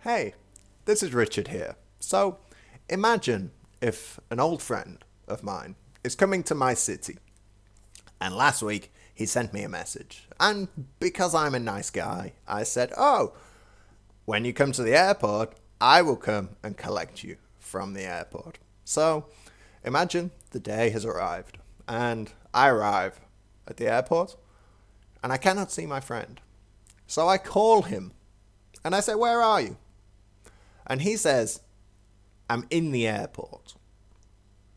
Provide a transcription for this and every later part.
Hey, this is Richard here. So, imagine if an old friend of mine is coming to my city, and last week he sent me a message, and because I'm a nice guy, I said, oh, when you come to the airport, I will come and collect you from the airport. So, imagine the day has arrived, and I arrive at the airport, and I cannot see my friend. So I call him, and I say, where are you? And he says, I'm in the airport.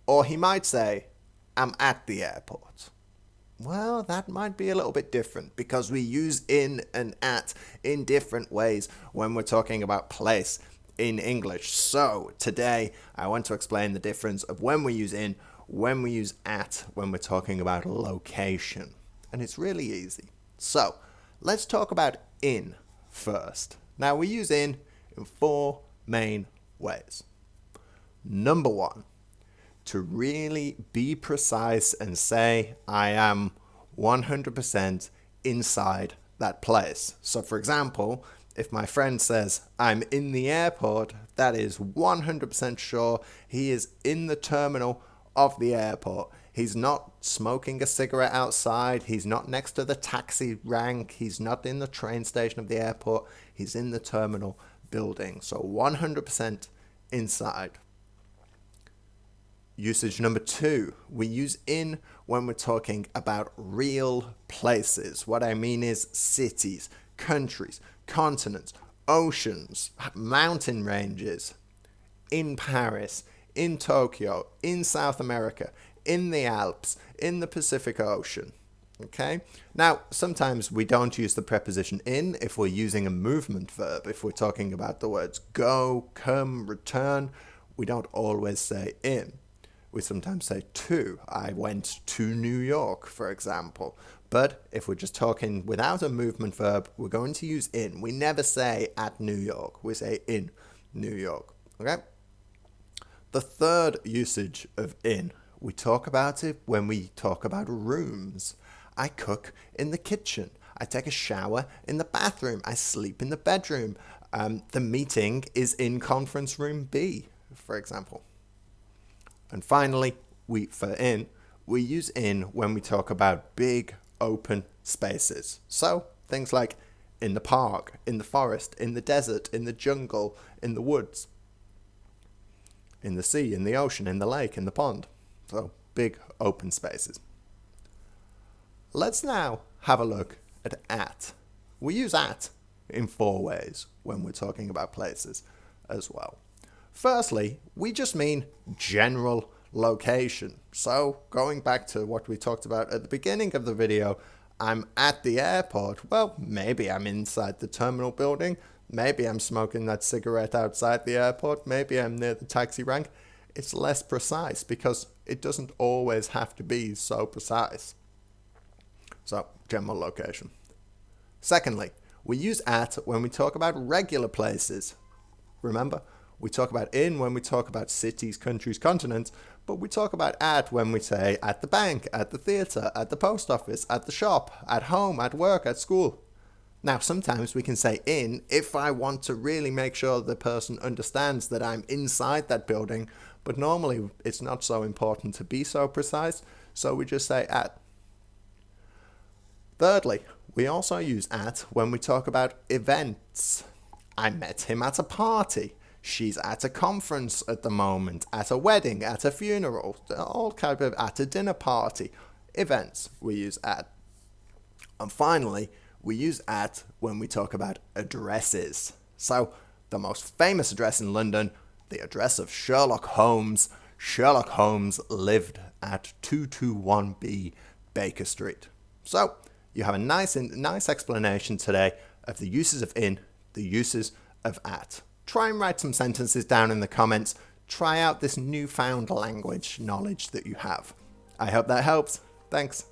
Or he might say, I'm at the airport. Well, that might be a little bit different because we use in and at in different ways when we're talking about place in English. So today I want to explain the difference of when we use in, when we use at, when we're talking about location. And it's really easy. So let's talk about in first. Now we use in four main ways. Number one, to really be precise and say I am 100% inside that place. So for example, if my friend says I'm in the airport, that is 100% sure he is in the terminal of the airport. He's not smoking a cigarette outside. He's not next to the taxi rank. He's not in the train station of the airport. He's in the terminal building. So 100% inside. Usage number two, we use in when we're talking about real places. What I mean is cities, countries, continents, oceans, mountain ranges. In Paris, in Tokyo, in South America, in the Alps, in the Pacific Ocean. Okay? Now, sometimes we don't use the preposition in if we're using a movement verb. If we're talking about the words go, come, return, we don't always say in. We sometimes say to. I went to New York, for example. But if we're just talking without a movement verb, we're going to use in. We never say at New York. We say in New York. Okay? The third usage of in, we talk about it when we talk about rooms. I cook in the kitchen. I take a shower in the bathroom. I sleep in the bedroom. The meeting is in conference room B, for example. And finally, we use in when we talk about big open spaces. So things like in the park, in the forest, in the desert, in the jungle, in the woods, in the sea, in the ocean, in the lake, in the pond. So big open spaces. Let's now have a look at. We use at in four ways when we're talking about places as well. Firstly, we just mean general location. So going back to what we talked about at the beginning of the video, I'm at the airport. Well, maybe I'm inside the terminal building. Maybe I'm smoking that cigarette outside the airport. Maybe I'm near the taxi rank. It's less precise because it doesn't always have to be so precise. So, general location. Secondly, we use at when we talk about regular places. Remember, we talk about in when we talk about cities, countries, continents, but we talk about at when we say at the bank, at the theatre, at the post office, at the shop, at home, at work, at school. Now, sometimes we can say in if I want to really make sure the person understands that I'm inside that building, but normally it's not so important to be so precise, so we just say at. Thirdly, we also use at when we talk about events. I met him at a party. She's at a conference at the moment, at a wedding, at a funeral, all kind of at a dinner party. Events, we use at. And finally, we use at when we talk about addresses. So, the most famous address in London, the address of Sherlock Holmes. Sherlock Holmes lived at 221B Baker Street. So, you have a nice explanation today of the uses of in, the uses of at. Try and write some sentences down in the comments. Try out this newfound language knowledge that you have. I hope that helps. Thanks.